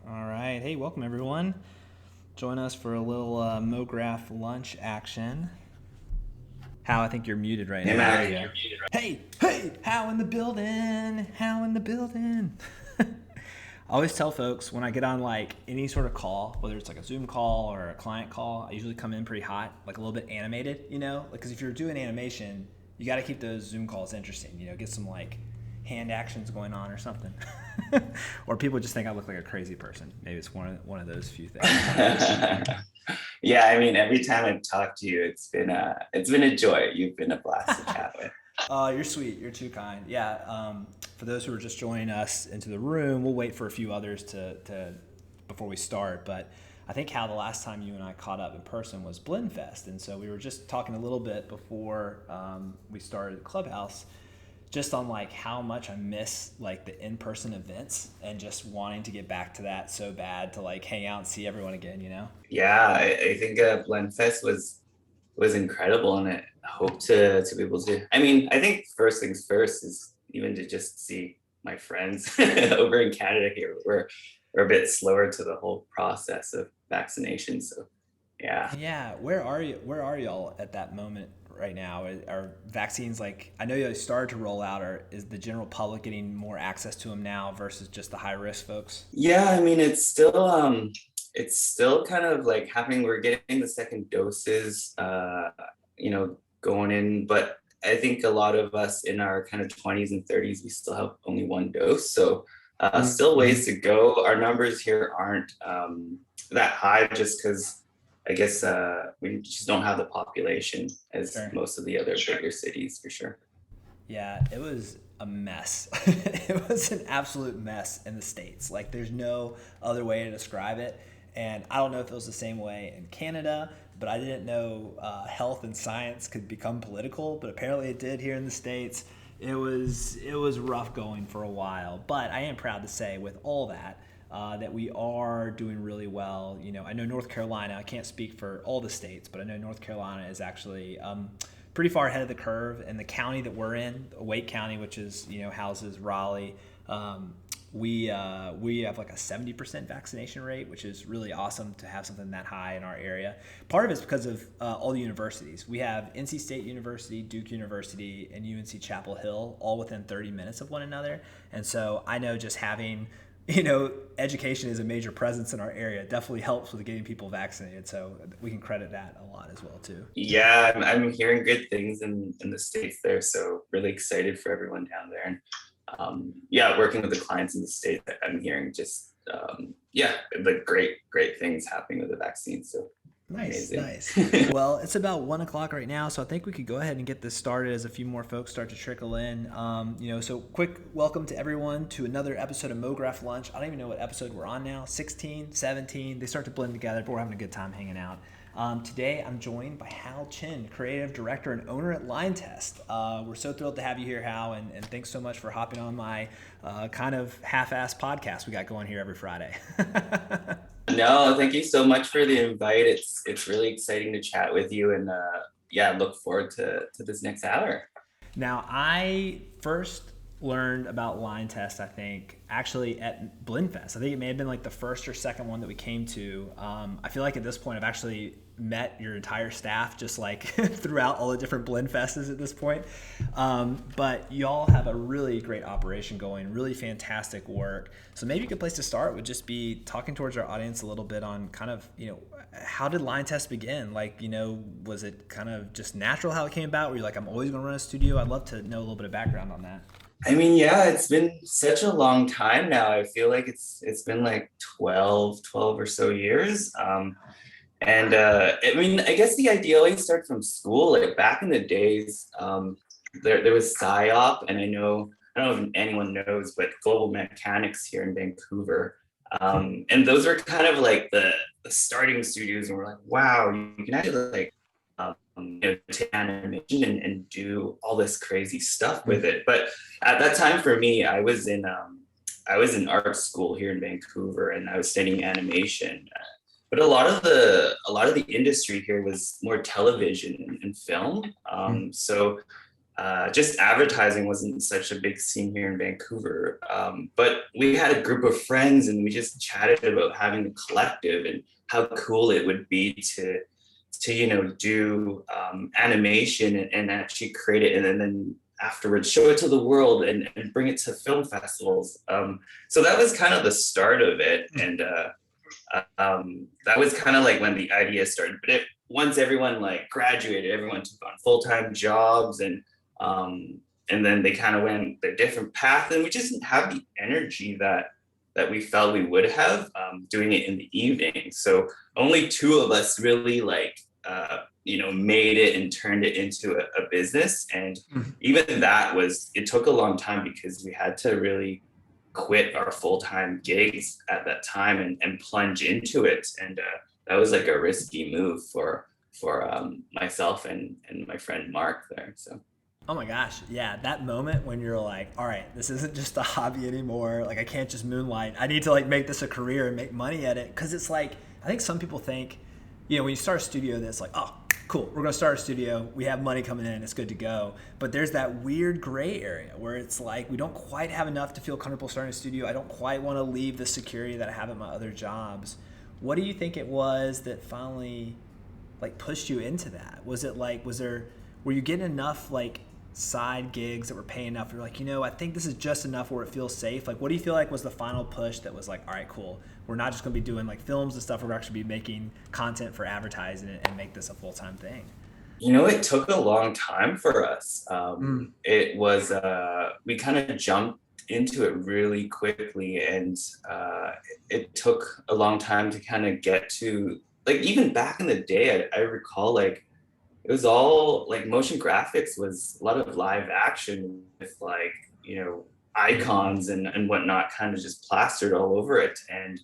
All right. Hey, welcome everyone. Join us for a little Mograph lunch action. Hal, I think you're muted right Hey, now. There Mac. you go. Hey, Hal in the building. Hal in the building. I always tell folks when I get on like any sort of call, whether it's like a Zoom call or a client call, I usually come in pretty hot, like a little bit animated, because if you're doing animation, you got to keep those Zoom calls interesting, get some like hand actions going on or something. Or people just think I look like a crazy person. Maybe it's one of those few things. Yeah, I mean, every time I've talked to you, it's been a joy. You've been a blast to chat with. You're sweet. You're too kind. Yeah. For those who are just joining us into the room, we'll wait for a few others to before we start. But I think how the last time you and I caught up in person was Blendfest, and so we were just talking a little bit before we started the Clubhouse, just on like how much I miss like the in-person events and just wanting to get back to that so bad to like hang out and see everyone again. Yeah, I think Blendfest was incredible, and I hope to be able to. I mean, I think first things first is even to just see my friends over in Canada here. We're a bit slower to the whole process of vaccination, so yeah. Yeah, where are you? Where are y'all at that moment right now? Are vaccines like I know you started to roll out, or is the general public getting more access to them now versus just the high risk folks? Yeah, I mean, it's still kind of like happening. We're getting the second doses, going in, but I think a lot of us in our kind of 20s and 30s, we still have only one dose. So still ways to go. Our numbers here aren't that high just because I guess we just don't have the population as Sure. most of the other bigger cities for sure. Yeah, it was a mess. It was an absolute mess in the States. Like, there's no other way to describe it. And I don't know if it was the same way in Canada, but I didn't know health and science could become political, but apparently it did here in the States. It was rough going for a while, but I am proud to say with all that, that we are doing really well. I know North Carolina, I can't speak for all the states, but I know North Carolina is actually pretty far ahead of the curve. And the county that we're in, Wake County, which is houses Raleigh, we have like a 70% vaccination rate, which is really awesome to have something that high in our area. Part of it's because of all the universities. We have NC State University, Duke University, and UNC Chapel Hill, all within 30 minutes of one another. And so I know just having education is a major presence in our area. It definitely helps with getting people vaccinated. So we can credit that a lot as well too. Yeah, I'm hearing good things in the States there. So really excited for everyone down there. And yeah, working with the clients in the States, I'm hearing just, yeah, the great things happening with the vaccine. So Nice, amazing. nice. Well, it's about 1 o'clock right now, so I think we could go ahead and get this started as a few more folks start to trickle in. So quick welcome to everyone to another episode of Mograph Lunch. I don't even know what episode we're on now, 16, 17. They start to blend together, but we're having a good time hanging out. Today, I'm joined by Hao Chen, creative director and owner at Linetest. We're so thrilled to have you here, Hao, and thanks so much for hopping on my kind of half-assed podcast we got going here every Friday. No, thank you so much for the invite. It's really exciting to chat with you, and yeah, look forward to this next hour. Now, I first learned about line test, I think, actually at Blendfest. I think it may have been like the first or second one that we came to. I feel like at this point, I've actually met your entire staff just like throughout all the different Blendfests at this point. But y'all have a really great operation going, really fantastic work. So maybe a good place to start would just be talking towards our audience a little bit on kind of, how did line test begin? Like, was it kind of just natural how it came about? Were you like, I'm always going to run a studio? I'd love to know a little bit of background on that. I mean, yeah, it's been such a long time now. I feel like it's been like 12 or so years. And I mean, I guess the idea always started from school. Like back in the days, there was PSYOP, and I don't know if anyone knows, but Global Mechanics here in Vancouver. And those are kind of like the starting studios, and we're like, wow, you can actually like take animation and do all this crazy stuff with it. But at that time for me, I was in art school here in Vancouver, and I was studying animation. But a lot of the industry here was more television and film. So just advertising wasn't such a big scene here in Vancouver. But we had a group of friends and we just chatted about having a collective and how cool it would be to do animation and actually create it and then afterwards show it to the world and bring it to film festivals. So that was kind of the start of it. And that was kind of like when the idea started. But once everyone like graduated, everyone took on full-time jobs and then they kind of went their different path, and we just didn't have the energy that we felt we would have doing it in the evening. So only two of us really like made it and turned it into a business. And even that it took a long time because we had to really quit our full-time gigs at that time and plunge into it. And that was like a risky move for myself and my friend Mark there. So. Oh my gosh, yeah, that moment when you're like, all right, this isn't just a hobby anymore. Like I can't just moonlight. I need to like make this a career and make money at it. Cause it's like, I think some people think, when you start a studio, that's like, oh, cool, we're gonna start a studio. We have money coming in, it's good to go. But there's that weird gray area where it's like, we don't quite have enough to feel comfortable starting a studio. I don't quite want to leave the security that I have at my other jobs. What do you think it was that finally like pushed you into that? Was it like, were you getting enough like side gigs that were paying enough? You're like, I think this is just enough where it feels safe. Like, what do you feel like was the final push that was like, all right, cool, we're not just going to be doing like films and stuff, we're actually be making content for advertising and make this a full-time thing? It took a long time for us. It was we kind of jumped into it really quickly, and it took a long time to kind of get to, like, even back in the day, I recall like it was all like motion graphics was a lot of live action with like, icons and whatnot kind of just plastered all over it. And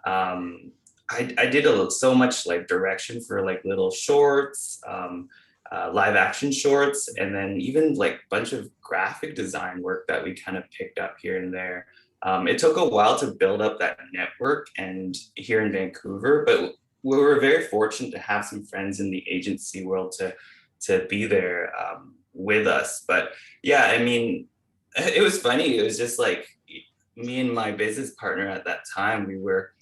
I did so much like direction for like little shorts, live action shorts, and then even like a bunch of graphic design work that we kind of picked up here and there. It took a while to build up that network and here in Vancouver, but we were very fortunate to have some friends in the agency world to be there with us. But yeah, I mean, it was funny. It was just like me and my business partner at that time, we were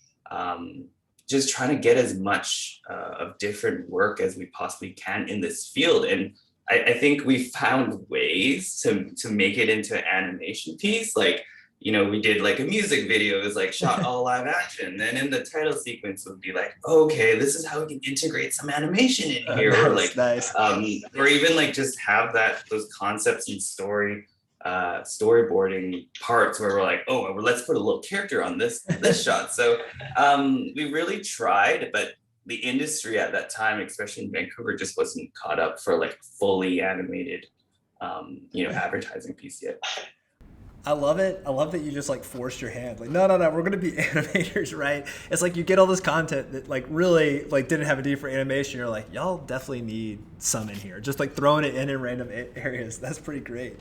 just trying to get as much of different work as we possibly can in this field. And I think we found ways to make it into an animation piece. Like, we did like a music video. It was like shot all live action. Then in the title sequence would be like, okay, this is how we can integrate some animation in here. Or like, nice. Or even like just have those concepts and storyboarding parts where we're like, oh, well, let's put a little character on this shot. So we really tried, but the industry at that time, especially in Vancouver, just wasn't caught up for like fully animated advertising piece yet. I love it. I love that you just like forced your hand. Like, no, we're gonna be animators, right? It's like you get all this content that like really like didn't have a need for animation. You're like, y'all definitely need some in here. Just like throwing it in random areas. That's pretty great.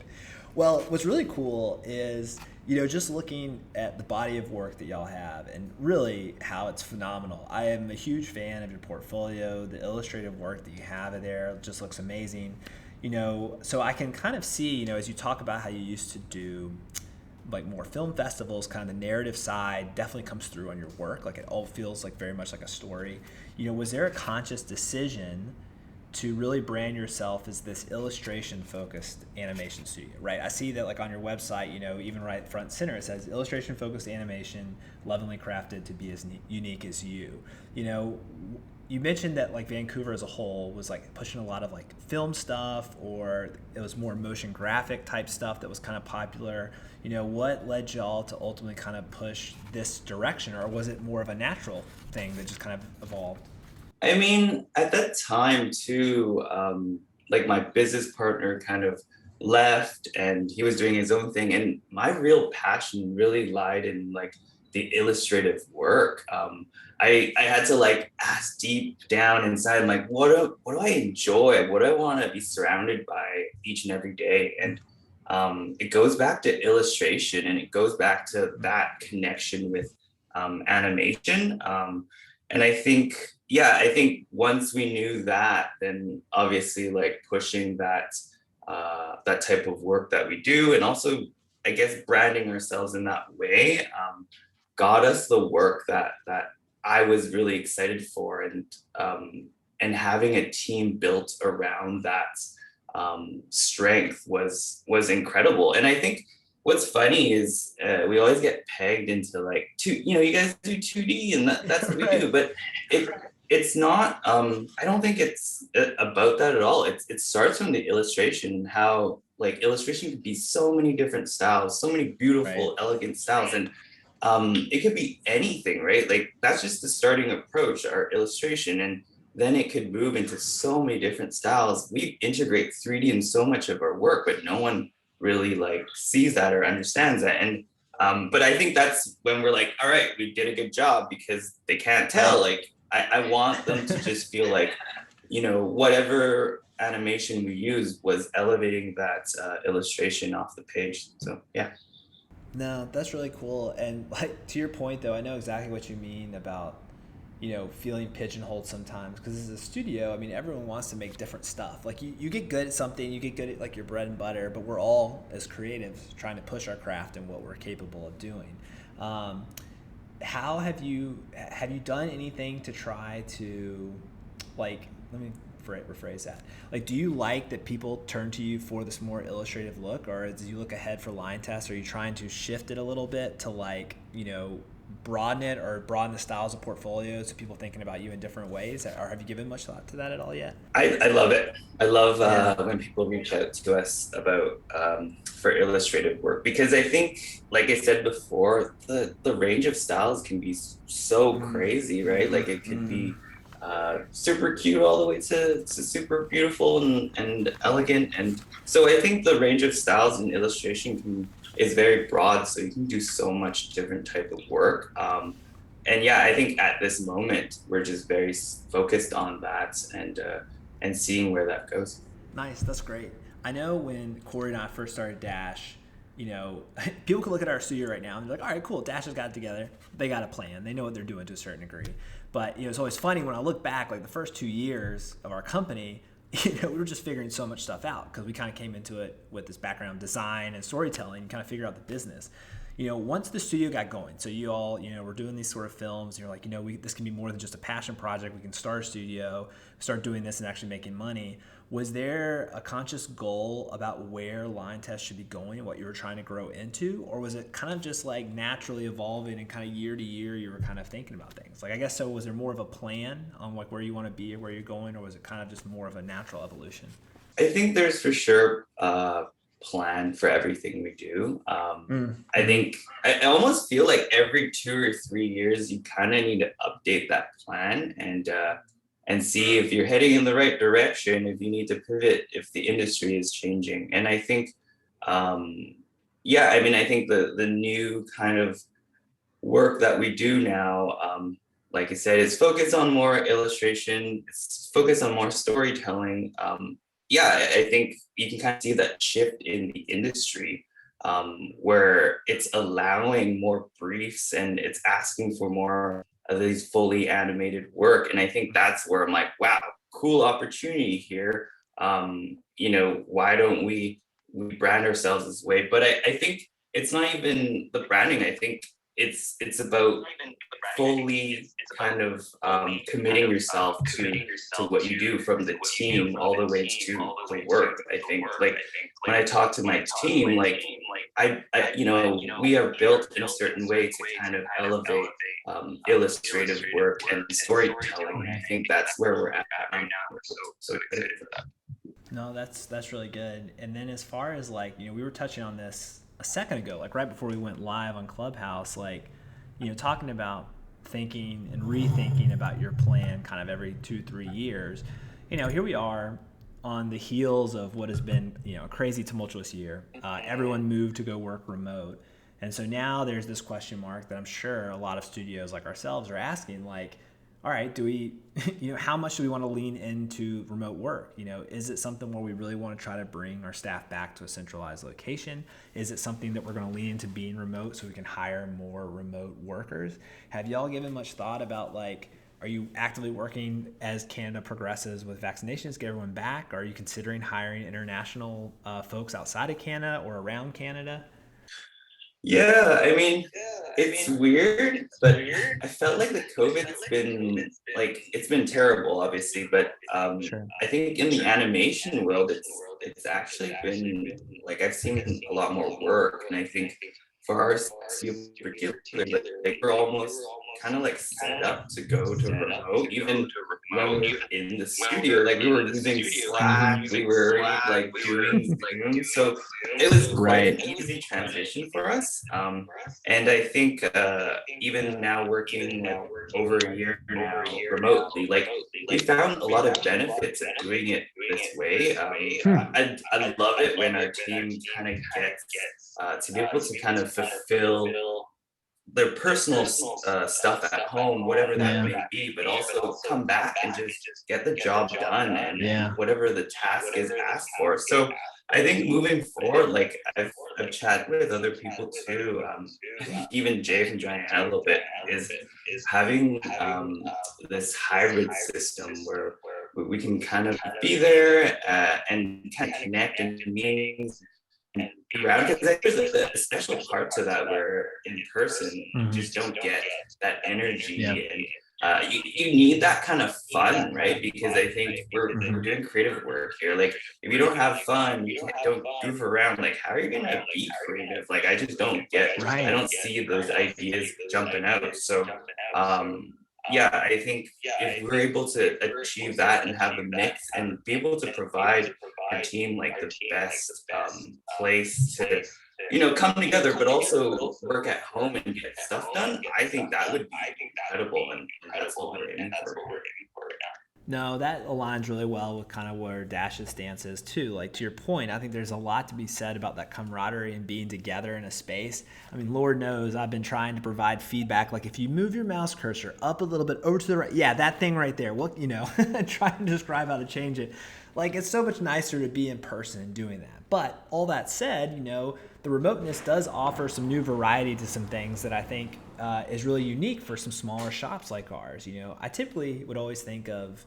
Well, what's really cool is, just looking at the body of work that y'all have and really how it's phenomenal. I am a huge fan of your portfolio. The illustrative work that you have there just looks amazing. So I can kind of see, as you talk about how you used to do like more film festivals, kind of the narrative side definitely comes through on your work. Like it all feels like very much like a story. Was there a conscious decision to really brand yourself as this illustration focused animation studio, right? I see that like on your website, even right front and center, it says illustration focused animation, lovingly crafted to be as unique as you. You mentioned that like Vancouver as a whole was like pushing a lot of like film stuff, or it was more motion graphic type stuff that was kind of popular. What led y'all to ultimately kind of push this direction, or was it more of a natural thing that just kind of evolved? I mean, at that time too, like my business partner kind of left and he was doing his own thing. And my real passion really lied in like the illustrative work. I had to like ask deep down inside, like, what do I enjoy? What do I want to be surrounded by each and every day? And it goes back to illustration, and it goes back to that connection with animation. And I think once we knew that, then obviously like pushing that that type of work that we do, and also I guess branding ourselves in that way got us the work that I was really excited for, and having a team built around that strength was incredible. And I think what's funny is we always get pegged into like you guys do 2D, and that's what we Right. do, but it it's not I don't think it's about that at all. It starts from the illustration, and how like illustration could be so many different styles, so many Right. beautiful elegant styles, and it could be anything, right? Like that's just the starting approach, our illustration, and then it could move into so many different styles. We integrate 3D in so much of our work, but no one really like sees that or understands that. And but I think that's when we're like, all right, we did a good job, because they can't tell. Right. Like I want them to just feel like, whatever animation we used was elevating that illustration off the page. So yeah. No, that's really cool. And like to your point though, I know exactly what you mean about, feeling pigeonholed sometimes, because as a studio, I mean, everyone wants to make different stuff. Like you get good at something, you get good at like your bread and butter, but we're all as creatives trying to push our craft and what we're capable of doing. Um, how have you done anything to try to, like, let me rephrase that. Like, do you like that people turn to you for this more illustrative look, or as you look ahead for Linetest, are you trying to shift it a little bit to like, broaden it or broaden the styles of portfolios to people thinking about you in different ways? Or have you given much thought to that at all yet? I love it. I love Yeah. when people reach out to us about for illustrative work, because I think, like I said before, the range of styles can be so crazy, right? Like it could Mm-hmm. be super cute all the way to super beautiful and elegant. And so I think the range of styles in illustration is very broad, so you can do so much different type of work. And yeah, I think at this moment we're just very focused on that, and seeing where that goes. Nice, that's great. I know when Corey and I first started Dash, people can look at our studio right now and be like, all right, cool, Dash has got it together. They got a plan. They know what they're doing to a certain degree. But, it's always funny when I look back, like the first 2 years of our company, we were just figuring so much stuff out because we kind of came into it with this background of design and storytelling and kind of figure out the business. Once the studio got going, so you all, we're doing these sort of films, and you're like, this can be more than just a passion project. We can start a studio, start doing this and actually making money. Was there a conscious goal about where Linetest should be going and what you were trying to grow into? Or was it kind of just like naturally evolving and kind of year to year you were kind of thinking about things? Like, I guess so, was there more of a plan on like where you want to be or where you're going, or was it kind of just more of a natural evolution? I think there's for sure a plan for everything we do. I Mm-hmm. think I almost feel like every 2 or 3 years you kind of need to update that plan, and see if you're heading in the right direction, if you need to pivot, if the industry is changing. And I think, um, yeah, I mean, I think the new kind of work that we do now, like I said, is focused on more illustration, it's focused on more storytelling. Yeah, I think you can kind of see that shift in the industry, where it's allowing more briefs and it's asking for more of these fully animated work. And I think that's where I'm like, wow, cool opportunity here. Why don't we brand ourselves this way? But I think it's not even the branding. I think it's about fully kind of committing yourself to what you do, from the team all the way to the work. I think, like when I talk to my team, like we are built in a certain way to kind of elevate illustrative work and storytelling. And I think that's where we're at right now. We're so excited for that. No, that's really good. And then as far as like, we were touching on this a second ago, like right before we went live on Clubhouse, like, talking about thinking and rethinking about your plan kind of every 2, 3 years. Here we are on the heels of what has been, a crazy tumultuous year. Everyone moved to go work remote. And so now there's this question mark that I'm sure a lot of studios like ourselves are asking, like, all right, do we, how much do we want to lean into remote work? Is it something where we really want to try to bring our staff back to a centralized location? Is it something that we're going to lean into being remote so we can hire more remote workers? Have y'all given much thought about like Are you actively working as Canada progresses with vaccinations, get everyone back? Are you considering hiring international folks outside of Canada or around Canada? Yeah, I mean, it's weird, but I felt like the COVID's been like it's been terrible, obviously, but Sure. I think in the animation world, it's actually been like I've seen a lot more work, and I think for our studio particularly, like we're almost kind of like set up to go to remote, even when we were in the studio, like we were using Slack, we were like doing Zoom, so it was quite Right. an easy transition for us. And I think even now working like over a year now remotely, like we found a lot of benefits of doing it this way. I love it when our team kind of gets to be able to kind of fulfill their personal stuff at home, whatever that Yeah. may be, but also come back and just get the job done and Yeah. whatever the task is asked for. So I think moving forward, like I've chatted with other people too, even Jay from Giant a little bit, is having this hybrid system where we can kind of be there and kind of connect in meetings around because there's a special part to that where in person you Mhm. just don't get that Yeah. energy and you need that kind of fun, right? Because I think we're Mhm. doing creative work here. Like if you don't have fun, you don't goof around. Like how are you gonna be creative? Like I Right. don't see those ideas jumping out. So yeah, I think if we're able to achieve that and have the mix and be able to provide our team like the best place to come together but also work at home and get stuff done, I think that would be incredible, and that's what we're aiming for. No, that aligns really well with kind of where Dash's stance is too. Like to your point, I think there's a lot to be said about that camaraderie and being together in a space. I mean, Lord knows I've been trying to provide feedback. Like if you move your mouse cursor up a little bit over to the right, yeah, that thing right there. What trying to describe how to change it. Like it's so much nicer to be in person doing that. But all that said, the remoteness does offer some new variety to some things that I think is really unique for some smaller shops like ours. I typically would always think of,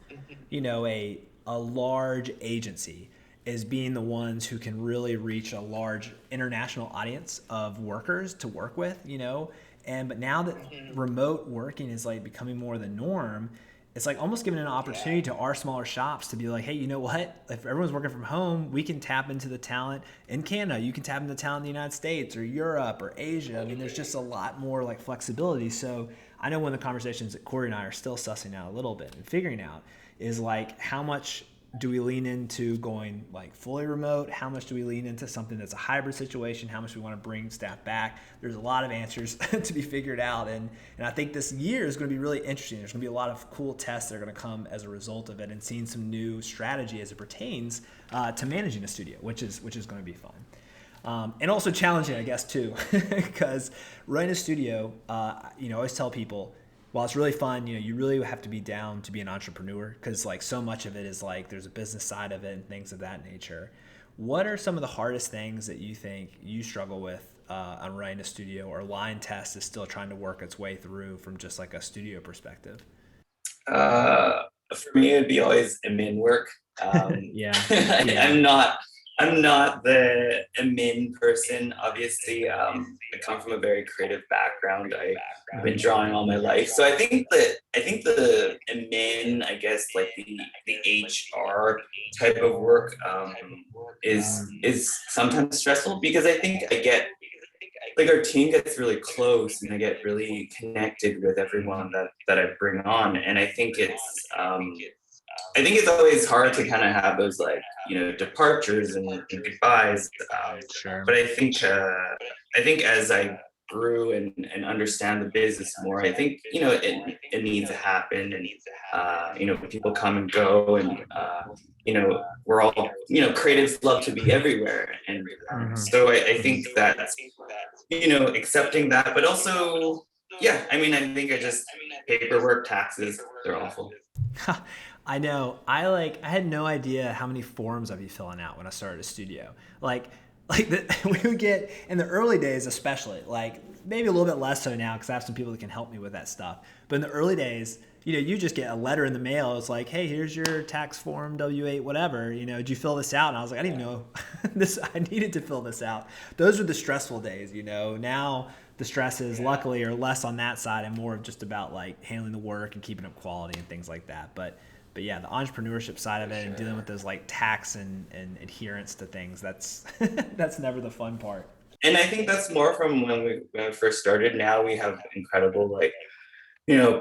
a large agency as being the ones who can really reach a large international audience of workers to work with, but now that remote working is like becoming more the norm, it's like almost giving an opportunity to our smaller shops to be like, hey, you know what? If everyone's working from home, we can tap into the talent in Canada. You can tap into the talent in the United States or Europe or Asia. I mean, there's just a lot more like flexibility. So I know one of the conversations that Corey and I are still sussing out a little bit and figuring out is like how much do we lean into going like fully remote? How much do we lean into something that's a hybrid situation? How much do we want to bring staff back? There's a lot of answers to be figured out. And I think this year is going to be really interesting. There's going to be a lot of cool tests that are going to come as a result of it and seeing some new strategy as it pertains to managing a studio, which is going to be fun. And also challenging, I guess, too, because running a studio, I always tell people, while it's really fun, you really have to be down to be an entrepreneur because like so much of it is like there's a business side of it and things of that nature. What are some of the hardest things that you think you struggle with on running a studio, or Linetest is still trying to work its way through from just like a studio perspective? uh for me it'd be always admin work. Yeah. I'm not the admin person, obviously. I come from a very creative background. I've been drawing all my life, so I think the admin, I guess, like the HR type of work is sometimes stressful because I think I get like our team gets really close and I get really connected with everyone that I bring on, and I think it's always hard to kind of have those like departures and goodbyes. Sure. But I think as I grew and understand the business more, I think it needs to happen, and people come and go, and we're all creatives love to be everywhere, and so I think that's accepting that, but also yeah, I mean I think I just paperwork, taxes, they're awful. I know. I had no idea how many forms I'd be filling out when I started a studio. We would get in the early days, especially like maybe a little bit less so now because I have some people that can help me with that stuff. But in the early days, you just get a letter in the mail. It's like, hey, here's your tax form W-8, whatever. Did you fill this out? And I was like, I didn't even know this. I needed to fill this out. Those were the stressful days. Now the stresses, luckily, are less on that side and more of just about like handling the work and keeping up quality and things like that. But yeah, the entrepreneurship side of it and dealing with those like tax and adherence to things, that's that's never the fun part. And I think that's more from when we first started. Now we have incredible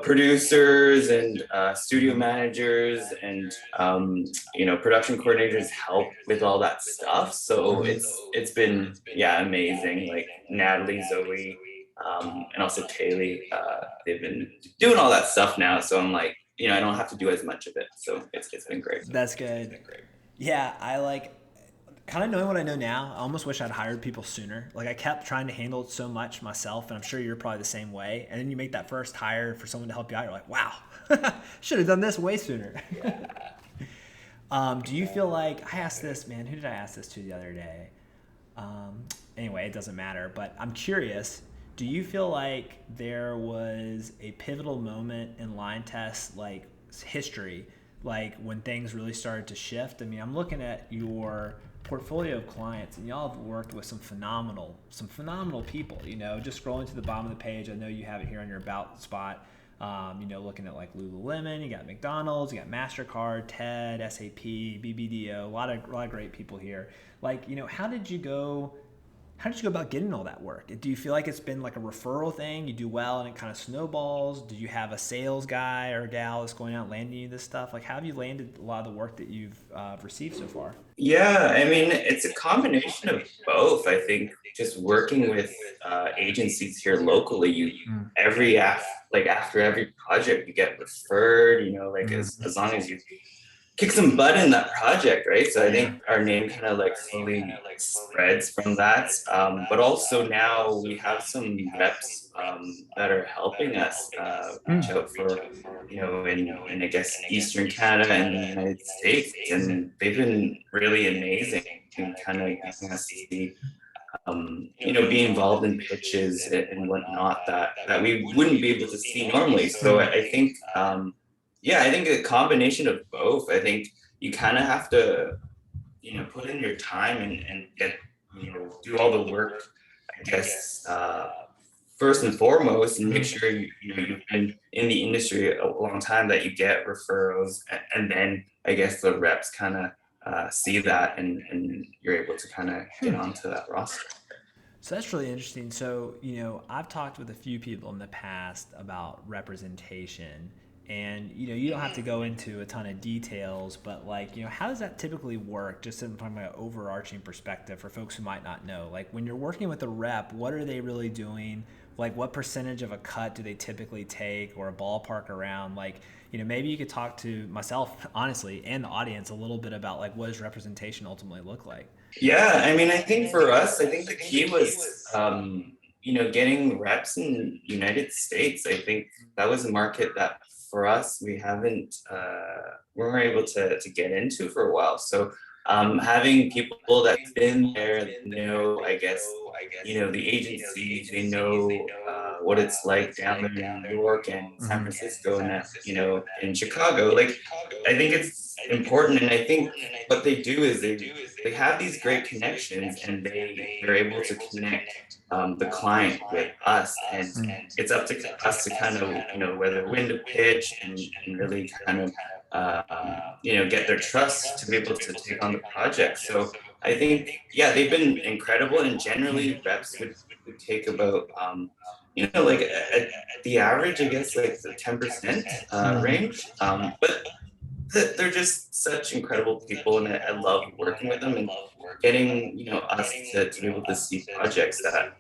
producers and studio managers and production coordinators help with all that stuff. So it's been amazing. Like Natalie, Zoe, and also Kaylee, they've been doing all that stuff now. So I'm like, I don't have to do as much of it. So it's been great. That's good. Yeah, I like kind of knowing what I know now. I almost wish I'd hired people sooner. Like I kept trying to handle it so much myself, and I'm sure you're probably the same way. And then you make that first hire for someone to help you out. You're like, wow, should have done this way sooner. Do you feel like I asked this, man? Who did I ask this to the other day? Anyway, it doesn't matter. But I'm curious. Do you feel like there was a pivotal moment in Linetest like history, like when things really started to shift? I mean, I'm looking at your portfolio of clients, and y'all have worked with some phenomenal people. Just scrolling to the bottom of the page, I know you have it here on your about spot. Looking at like Lululemon, you got McDonald's, you got MasterCard, TED, SAP, BBDO, a lot of great people here. Like, how did you go about getting all that work? Do you feel like it's been like a referral thing? You do well and it kind of snowballs? Do you have a sales guy or gal that's going out landing you this stuff? Like, how have you landed a lot of the work that you've received so far? Yeah, I mean, it's a combination of both. I think just working with agencies here locally, after every project, you get referred. As long as you kick some butt in that project, right? So I think our name kind of like slowly spreads from that. But also now we have some reps that are helping us reach out for, in I guess Eastern Canada and the United States, and they've been really amazing and kind of getting us to see, be involved in pitches and whatnot that we wouldn't be able to see normally. So I think, I think a combination of both. I think you kind of have to, put in your time and get, do all the work, I guess, first and foremost, and make sure you've been in the industry a long time, that you get referrals, and then I guess the reps kind of see that, and you're able to kind of get onto that roster. So that's really interesting. So, I've talked with a few people in the past about representation, and, you don't have to go into a ton of details, but like, how does that typically work, just from an overarching perspective for folks who might not know? Like when you're working with a rep, what are they really doing? Like what percentage of a cut do they typically take, or a ballpark around? Like, maybe you could talk to myself, honestly, and the audience a little bit about like, what does representation ultimately look like? Yeah, I mean, I think for us, I think the key was, getting reps in the United States. I think that was a market that for us, we weren't able to get into for a while. So having people that's been there, I guess, the agencies, they know what it's like down there in New York and San Francisco and, in Chicago. Like, I think it's important. And I think what they do is they have these great connections, and they're able to connect the client with us, and it's up to us to kind of, whether win the pitch and really kind of get their trust to be able to take on the project. So I think, they've been incredible, and generally reps would take about like the average, I guess, like the 10% range. But they're just such incredible people, and I love working with them, and getting us to be able to see projects that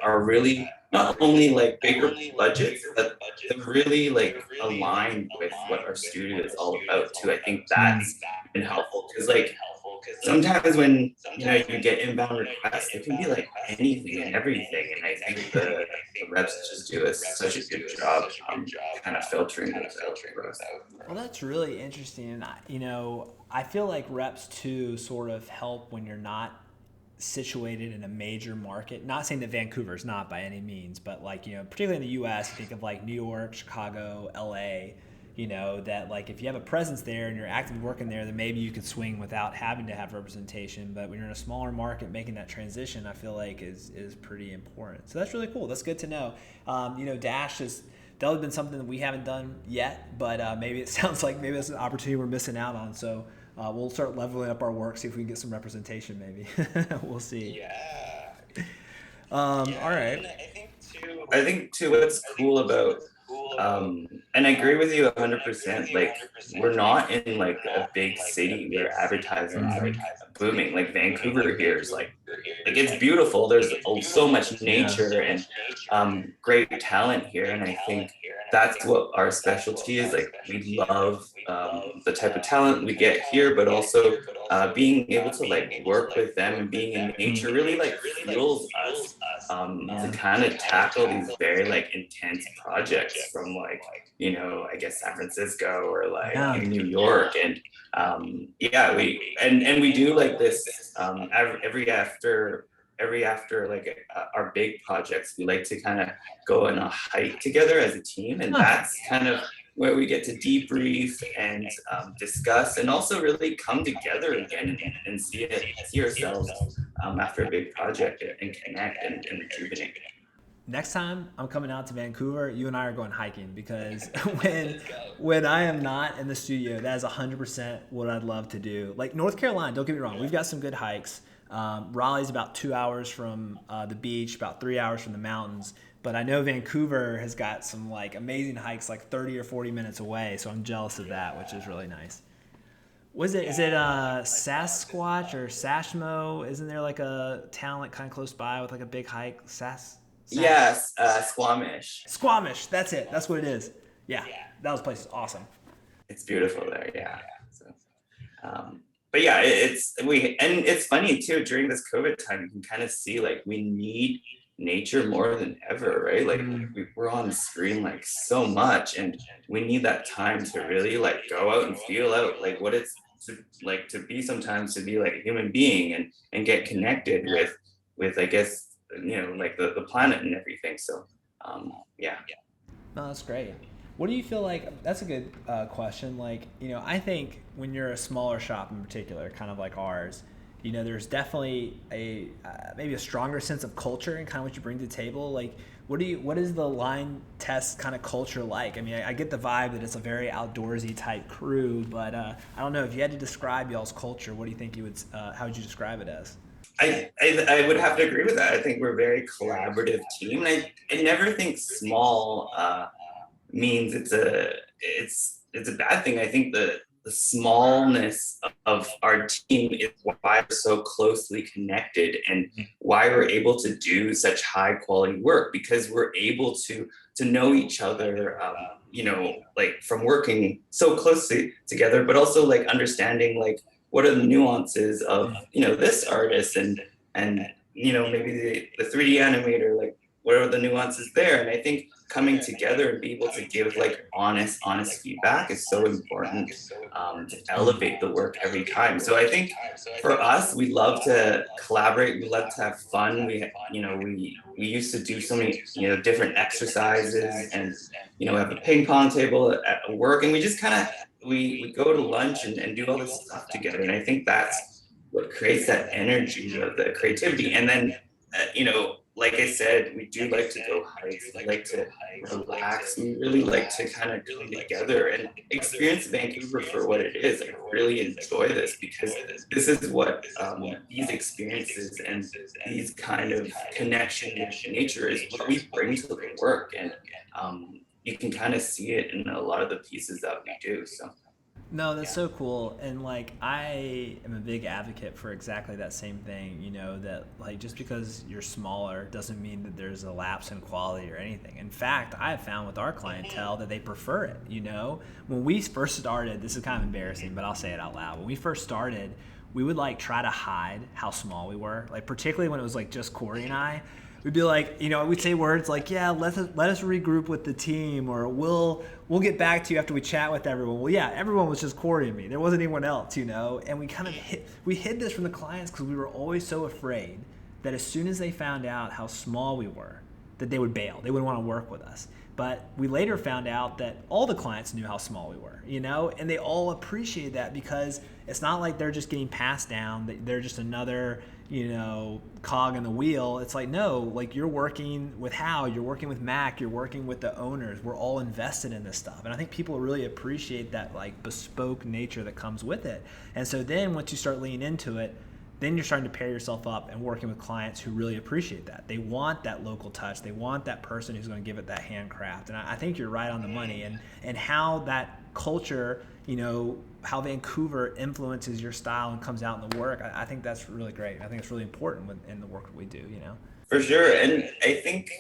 are really not only like bigger budgets, but they're really like aligned with what our studio is all about too. I think that's been helpful, because like sometimes when you get inbound requests, it can be like anything and everything, and I think the reps just do such a good job kind of filtering those out for us. Well, that's really interesting. And, I feel like reps too sort of help when you're not situated in a major market. Not saying that Vancouver is not by any means, but like, particularly in the US, you think of like New York, Chicago, LA, that like if you have a presence there and you're actively working there, then maybe you could swing without having to have representation. But when you're in a smaller market, making that transition, I feel like is pretty important. So that's really cool. That's good to know. Dash is, that would have been something that we haven't done yet, but maybe it sounds like maybe that's an opportunity we're missing out on. So we'll start leveling up our work, see if we can get some representation maybe. We'll see. Yeah. All right. I think too what's cool about and I agree with you 100%. Like we're not in like a big city where advertising is like booming. Like Vancouver here is like it's beautiful. There's so much nature and great talent here, and I think that's what our specialty is. Like we love the type of talent we get here, but also being able to like work with them and being in nature really like fuels us to kind of tackle these very like intense projects from like I guess San Francisco or like in New York. And we do like this every after like our big projects, we like to kind of go on a hike together as a team, and that's kind of where we get to debrief and discuss and also really come together again and see ourselves after a big project and connect and rejuvenate. Next time I'm coming out to Vancouver, you and I are going hiking, because when I am not in the studio, that is 100% what I'd love to do. Like North Carolina, don't get me wrong, we've got some good hikes. Raleigh's about 2 hours from the beach, about 3 hours from the mountains. But I know Vancouver has got some like amazing hikes, like 30 or 40 minutes away. So I'm jealous of that, which is really nice. Is it Sasquatch or Sashmo? Isn't there like a town like kind of close by with like a big hike? Yes, Squamish. Squamish, that's it. That's what it is. Yeah, that place is awesome. It's beautiful there, yeah. So, but yeah, it's funny too. During this COVID time, you can kind of see like we need nature more than ever, right? Like we're on the screen like so much, and we need that time to really like go out and feel out like what it's to be sometimes, to be like a human being and get connected with I guess like the planet and everything. So yeah. No, that's great. What do you feel like? That's a good question. Like, I think when you're a smaller shop in particular, kind of like ours, there's definitely maybe a stronger sense of culture and kind of what you bring to the table. Like, what is the Linetest kind of culture like? I mean, I get the vibe that it's a very outdoorsy type crew, but I don't know if you had to describe y'all's culture. What do you think how would you describe it as? I would have to agree with that. I think we're a very collaborative team. And I never think small means it's a bad thing. I think the smallness of our team is why we're so closely connected and why we're able to do such high quality work, because we're able to know each other, like from working so closely together, but also like understanding like what are the nuances of this artist and maybe the 3D animator, like what are the nuances there. And I think coming together and be able to give like honest feedback is so important to elevate the work every time. So I think for us, we love to collaborate, we love to have fun. We used to do so many different exercises, and have a ping pong table at work, and we just kind of we go to lunch and do all this stuff together. And I think that's what creates that energy of the creativity. And then like I said, we do like to go hikes. We like to relax. We really like to kind of come together and experience Vancouver for what it is. I really enjoy this, because this is what these experiences and these kind of connection with nature is what we bring to the work. And you can kind of see it in a lot of the pieces that we do. So. No, that's so cool. And like, I am a big advocate for exactly that same thing, that like just because you're smaller doesn't mean that there's a lapse in quality or anything. In fact, I have found with our clientele that they prefer it. When we first started, this is kind of embarrassing, but I'll say it out loud. When we first started, we would like try to hide how small we were, like particularly when it was like just Corey and I. we'd be like, we'd say words like, yeah, let us regroup with the team, or we'll get back to you after we chat with everyone. Well, yeah, everyone was just courting me. There wasn't anyone else, and we kind of hid this from the clients because we were always so afraid that as soon as they found out how small we were, that they would bail. They wouldn't want to work with us. But we later found out that all the clients knew how small we were, and they all appreciated that because it's not like they're just getting passed down, that they're just another, cog in the wheel. It's like, no, like you're working with Hao, you're working with Mac, you're working with the owners. We're all invested in this stuff. And I think people really appreciate that like bespoke nature that comes with it. And so then once you start leaning into it, then you're starting to pair yourself up and working with clients who really appreciate that. They want that local touch. They want that person who's going to give it that handcraft. And I think you're right on the money. And how that culture, how Vancouver influences your style and comes out in the work, I think that's really great. I think it's really important in the work that we do, For sure. And I think,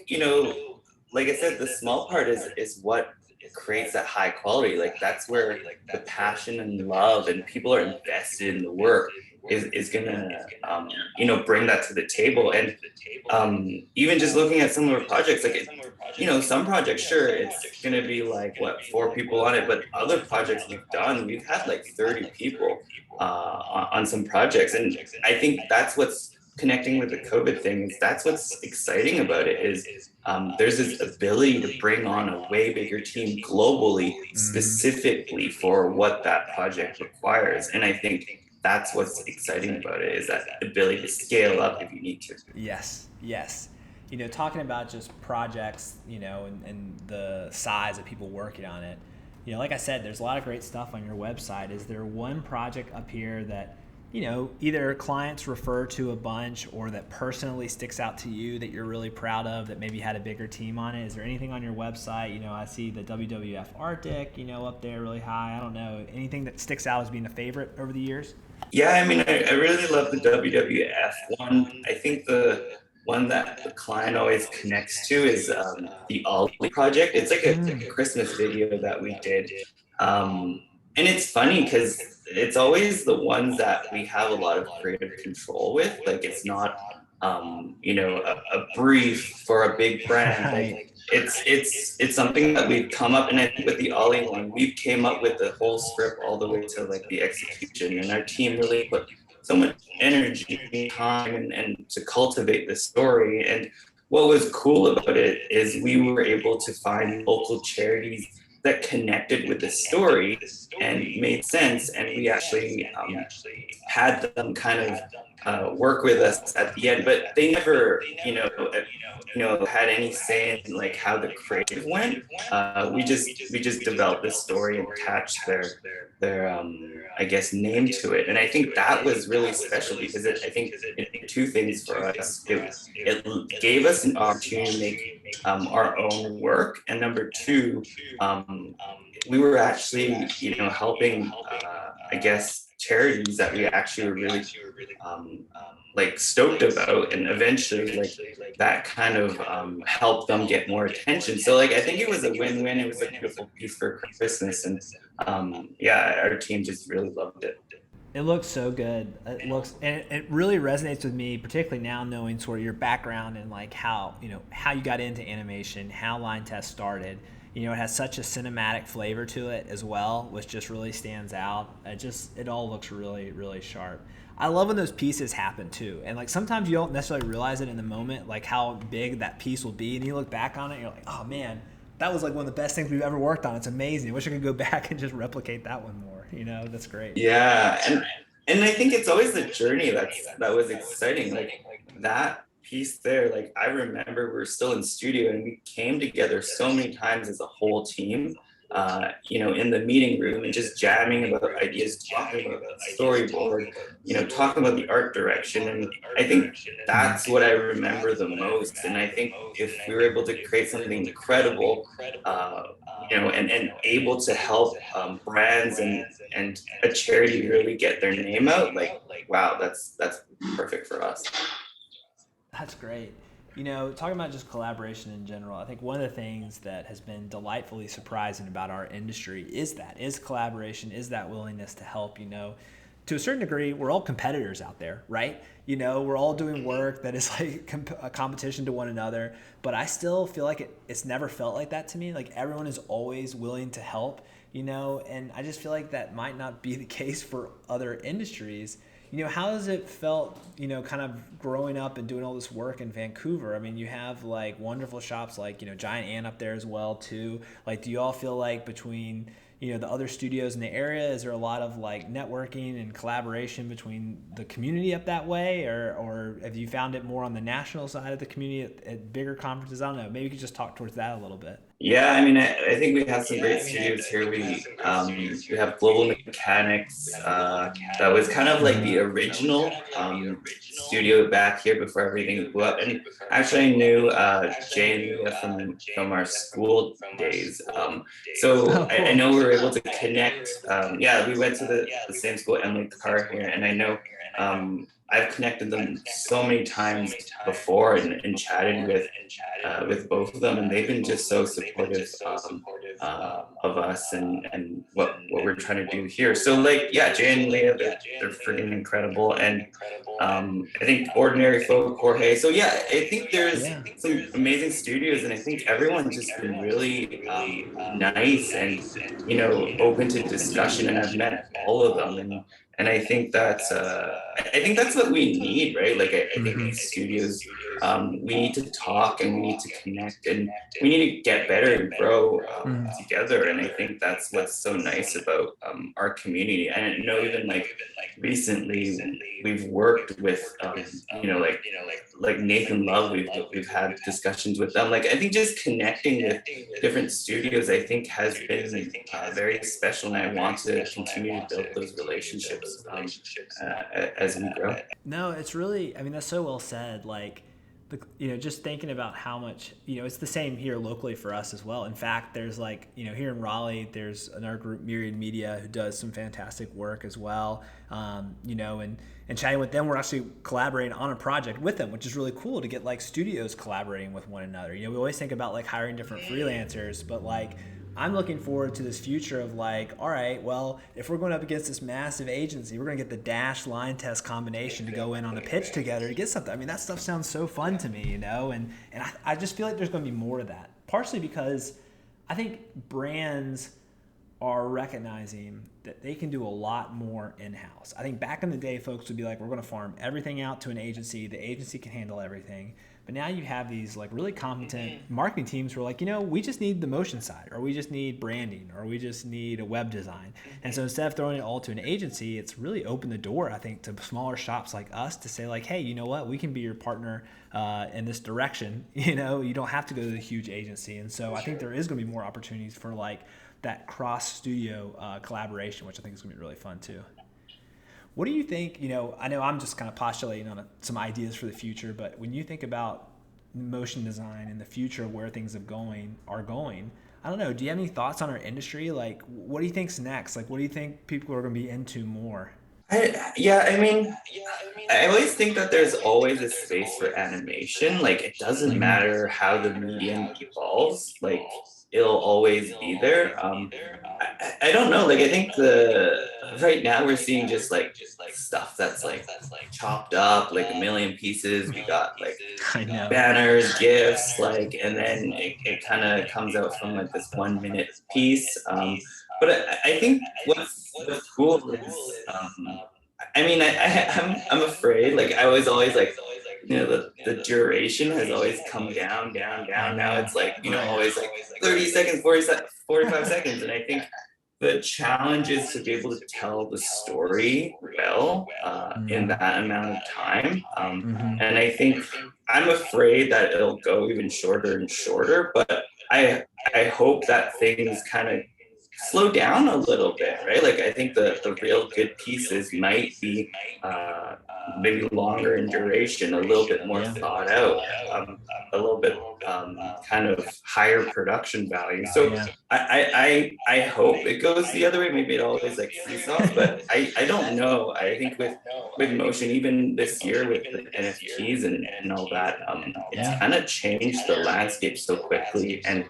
like I said, the small part is what creates that high quality. Like that's where the passion and love and people are invested in the work is gonna bring that to the table. And even just looking at some of our projects, like some projects, sure, it's gonna be like 4 people on it, but other projects we've had like 30 people on some projects. And I think that's what's connecting with the COVID thing, is that's what's exciting about it, is there's this ability to bring on a way bigger team globally, specifically for what that project requires. And I think that's what's exciting about it, is that ability to scale up if you need to. Yes. Talking about just projects, and the size of people working on it, like I said, there's a lot of great stuff on your website. Is there one project up here that, either clients refer to a bunch or that personally sticks out to you that you're really proud of, that maybe had a bigger team on it? Is there anything on your website? I see the WWF Arctic, up there really high. I don't know. Anything that sticks out as being a favorite over the years? Yeah, I mean, I really love the WWF one. I think the one that the client always connects to is the Aldi Project. It's like a Christmas video that we did. And it's funny because it's always the ones that we have a lot of creative control with. Like it's not, a brief for a big brand. Like it's something that we've come up, and I think with the Ollie one, we've came up with the whole script all the way to like the execution, and our team really put so much energy, time, and to cultivate the story. And what was cool about it is we were able to find local charities that connected with the story and made sense, and we actually had them kind of work with us at the end, but they never had any say in like how the creative went. We just developed this story and attached their I guess name to it. And I think that was really special because I think it did two things for us. It gave us an opportunity to make our own work, and number two, we were actually helping I guess charities that we actually were really like stoked about, and eventually like that kind of helped them get more attention. So like I think it was a win-win. It was a beautiful piece for Christmas, and our team just really loved it. It looks so good. And it really resonates with me, particularly now knowing sort of your background and like how you got into animation, how Linetest started. It has such a cinematic flavor to it as well, which just really stands out. It all looks really, really sharp. I love when those pieces happen too. And like sometimes you don't necessarily realize it in the moment, like how big that piece will be. And you look back on it and you're like, oh man, that was like one of the best things we've ever worked on. It's amazing. I wish I could go back and just replicate that one more. That's great. Yeah. And I think it's always the journey that was exciting. Like that piece there, like I remember we were still in studio and we came together so many times as a whole team, in the meeting room and just jamming about ideas, talking about the storyboard, talking about the art direction. And I think that's what I remember the most. And I think if we were able to create something incredible, and able to help brands and a charity really get their name out, like wow, that's perfect for us. That's great. Talking about just collaboration in general, I think one of the things that has been delightfully surprising about our industry is collaboration, is that willingness to help, to a certain degree, we're all competitors out there, right? We're all doing work that is like a competition to one another. But I still feel like it's never felt like that to me. Like everyone is always willing to help, and I just feel like that might not be the case for other industries. How has it felt, kind of growing up and doing all this work in Vancouver? I mean, you have like wonderful shops like, Giant Ant up there as well too. Like, do you all feel like between, the other studios in the area, is there a lot of like networking and collaboration between the community up that way? Or have you found it more on the national side of the community at bigger conferences? I don't know. Maybe you could just talk towards that a little bit. Yeah, I mean, I think we have some great studios here. We have Global Mechanics. That was kind of like the original studio back here before everything blew up. And actually, I knew Jay and Leah from our school days. So Oh, cool. I know we were able to connect. Yeah, we went to the same school, Emily Carr here, and I know I've connected them so many times before and chatted with both of them, and they've been just so supportive of us and what we're trying to do here. So like, yeah, Jay and Leah, they're freaking incredible, and I think Ordinary Folk, Jorge. So yeah, I think there's Yeah. some amazing studios, and I think everyone's just been really nice and open to discussion, and I've met all of them, and I think that's what we need, right? Like I think Mm-hmm. these studios, we need to talk and we need to connect and we need to get better and grow together. And I think that's what's so nice about our community. And I know even like recently we've worked with like Nathan Love. We've had discussions with them. Like I think just connecting with different studios, I think has been very special, and I want to continue to build those relationships as we grow. No, it's really, I mean, that's so well said. Like, just thinking about how much, it's the same here locally for us as well. In fact, there's like, here in Raleigh, there's another group, Myriad Media, who does some fantastic work as well. And chatting with them, we're actually collaborating on a project with them, which is really cool to get like studios collaborating with one another. We always think about like hiring different freelancers, but like, I'm looking forward to this future of like, all right, well, if we're going up against this massive agency, we're going to get the Dash Linetest combination to go in on a pitch together to get something. I mean, that stuff sounds so fun to me, and I just feel like there's going to be more of that, partially because I think brands are recognizing that they can do a lot more in-house. I think back in the day, folks would be like, we're going to farm everything out to an agency. The agency can handle everything. But now you have these like really competent marketing teams who are like, we just need the motion side, or we just need branding, or we just need a web design. And so instead of throwing it all to an agency, it's really opened the door, I think, to smaller shops like us to say like, hey, you know what, we can be your partner in this direction. You don't have to go to the huge agency. And so I think there is going to be more opportunities for like that cross studio collaboration, which I think is going to be really fun too. What do you think, I know I'm just kind of postulating on some ideas for the future, but when you think about motion design and the future of where things are going, I don't know, do you have any thoughts on our industry? Like, what do you think's next? Like, what do you think people are going to be into more? I mean, I always think that there's always a space for animation. Like, it doesn't matter how the medium evolves, like, it'll always be there. I don't know. Like, I think right now we're seeing just like stuff that's like chopped up, like a million pieces. We got like I know. banners, gifs, like, and then it kind of comes out from like this 1 minute piece. But I think what's cool is, I mean, I'm afraid. Like I was always like, the duration has always come down. Now it's like, always like 30 seconds, 45 seconds. And I think the challenge is to be able to tell the story well in that amount of time. And I think I'm afraid that it'll go even shorter and shorter, but I hope that things kind of slow down a little bit, right? Like I think the real good pieces might be maybe longer in duration, a little bit more thought out, a little bit kind of higher production value. So I hope it goes the other way. Maybe it always like seesaws, but I don't know. I think with motion, even this year with the NFTs and all that, it's kind of changed the landscape so quickly. And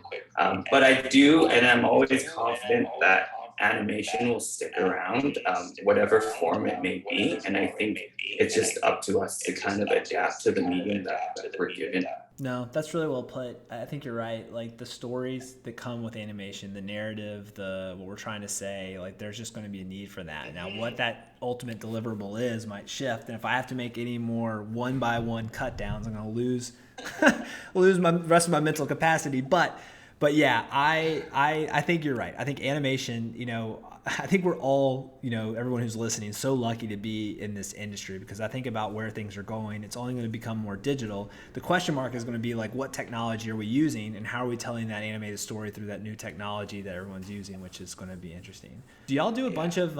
but I do, and I'm always confident that animation will stick around, whatever form it may be. And I think it's just up to us to kind of adapt to the medium that we're given. No, that's really well put. I think you're right. Like the stories that come with animation, the narrative, the what we're trying to say, like there's just going to be a need for that. Now, what that ultimate deliverable is might shift, and if I have to make any more one by one cut downs, I'm going to lose lose my rest of my mental capacity. But yeah, I think you're right. I think animation, I think we're all, everyone who's listening, so lucky to be in this industry, because I think about where things are going. It's only going to become more digital. The question mark is going to be like, what technology are we using, and how are we telling that animated story through that new technology that everyone's using, which is going to be interesting. Do y'all do a bunch of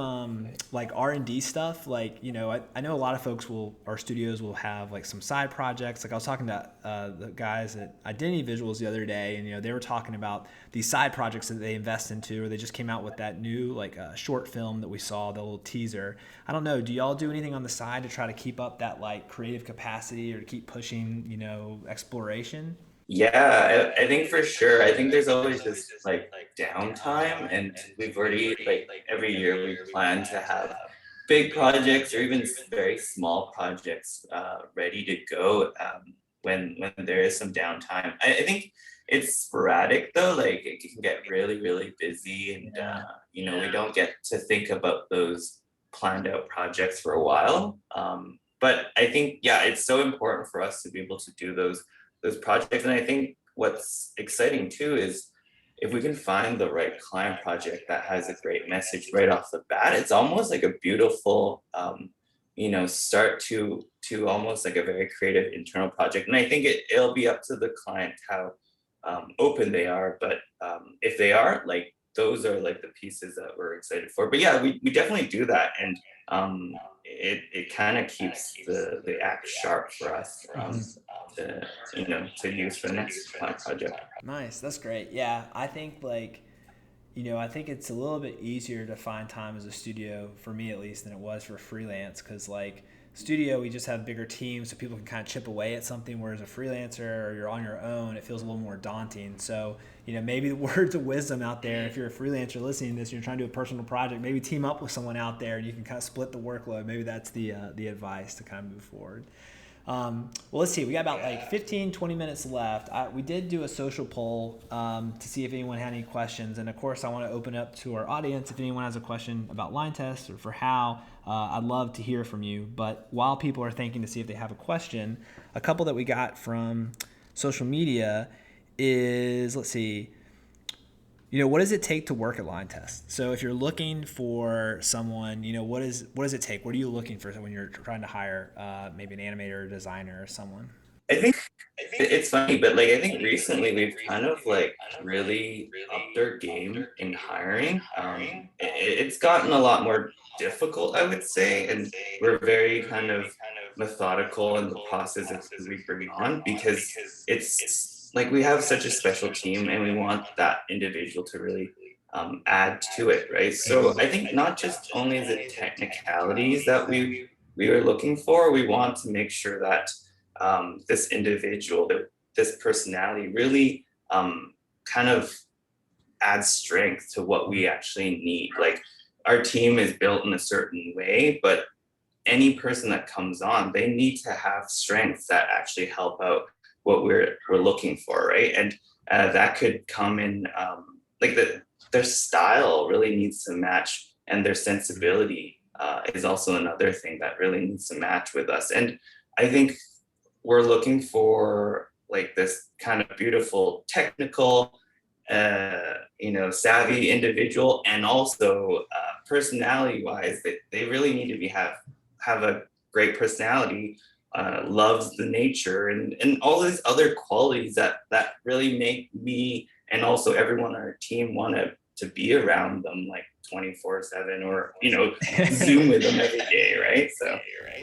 like R&D stuff? Like, I know a lot of folks our studios will have like some side projects. Like I was talking to the guys at Identity Visuals the other day, and they were talking about these side projects that they invest into, or they just came out with that new like short film that we saw, the little teaser. I don't know. Do y'all do anything on the side to try to keep up that like creative capacity, or to keep pushing, exploration? Yeah, I think for sure. I think there's always this like downtime, and we've already like every year we plan to have big projects or even very small projects ready to go when there is some downtime. I think it's sporadic though. Like it can get really really busy, and we don't get to think about those planned out projects for a while. But I think it's so important for us to be able to do those projects. And I think what's exciting too is if we can find the right client project that has a great message right off the bat, it's almost like a beautiful start to almost like a very creative internal project. And I think it'll be up to the client how open they are, but if they are, like those are like the pieces that we're excited for. But yeah, we definitely do that, and it kind of keeps the act sharp for us to use for the next client project. Nice. That's great. Yeah. I think I think it's a little bit easier to find time as a studio, for me at least, than it was for freelance. Because like studio, we just have bigger teams, so people can kind of chip away at something. Whereas a freelancer, or you're on your own, it feels a little more daunting. So maybe the words of wisdom out there, if you're a freelancer listening to this, and you're trying to do a personal project, maybe team up with someone out there, and you can kind of split the workload. Maybe that's the advice to kind of move forward. Well, let's see. We got about like 15, 20 minutes left. We did do a social poll to see if anyone had any questions. And of course, I want to open up to our audience. If anyone has a question about Linetest or for Hao, I'd love to hear from you. But while people are thinking to see if they have a question, a couple that we got from social media is, let's see, what does it take to work at Linetest? So if you're looking for someone, what does it take? What are you looking for when you're trying to hire maybe an animator or designer or someone? I think it's funny, but like I think recently we've kind of like really upped our game in hiring. It's gotten a lot more difficult, I would say, and we're very kind of methodical in the process of who we bring on, because it's like we have such a special team, and we want that individual to really add to it, right? So I think not just only is it technicalities that we are looking for, we want to make sure that this individual, this personality really kind of adds strength to what we actually need. Like our team is built in a certain way, but any person that comes on, they need to have strengths that actually help out what we're looking for, right? And that could come in like their style really needs to match, and their sensibility is also another thing that really needs to match with us. And I think we're looking for like this kind of beautiful technical savvy individual, and also personality wise, they really need to have a great personality, loves the nature, and all these other qualities that really make me and also everyone on our team want to be around them like 24/7, or Zoom with them every day, right? So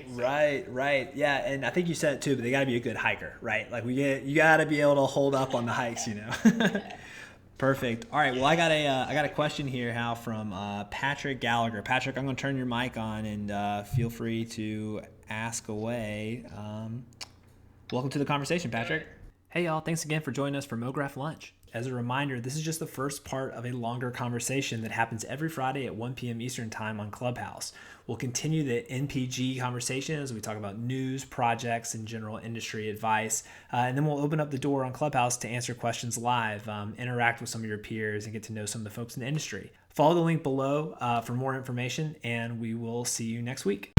Right. Yeah, and I think you said it too, but they got to be a good hiker, right? Like you got to be able to hold up on the hikes, Perfect. All right. Well, I got a question here, Hal, from Patrick Gallagher. Patrick, I'm going to turn your mic on, and feel free to ask away. Welcome to the conversation, Patrick. Hey, y'all. Thanks again for joining us for Mograph Lunch. As a reminder, this is just the first part of a longer conversation that happens every Friday at 1 p.m. Eastern Time on Clubhouse. We'll continue the NPG conversation as we talk about news, projects, and general industry advice. And then we'll open up the door on Clubhouse to answer questions live, interact with some of your peers, and get to know some of the folks in the industry. Follow the link below for more information, and we will see you next week.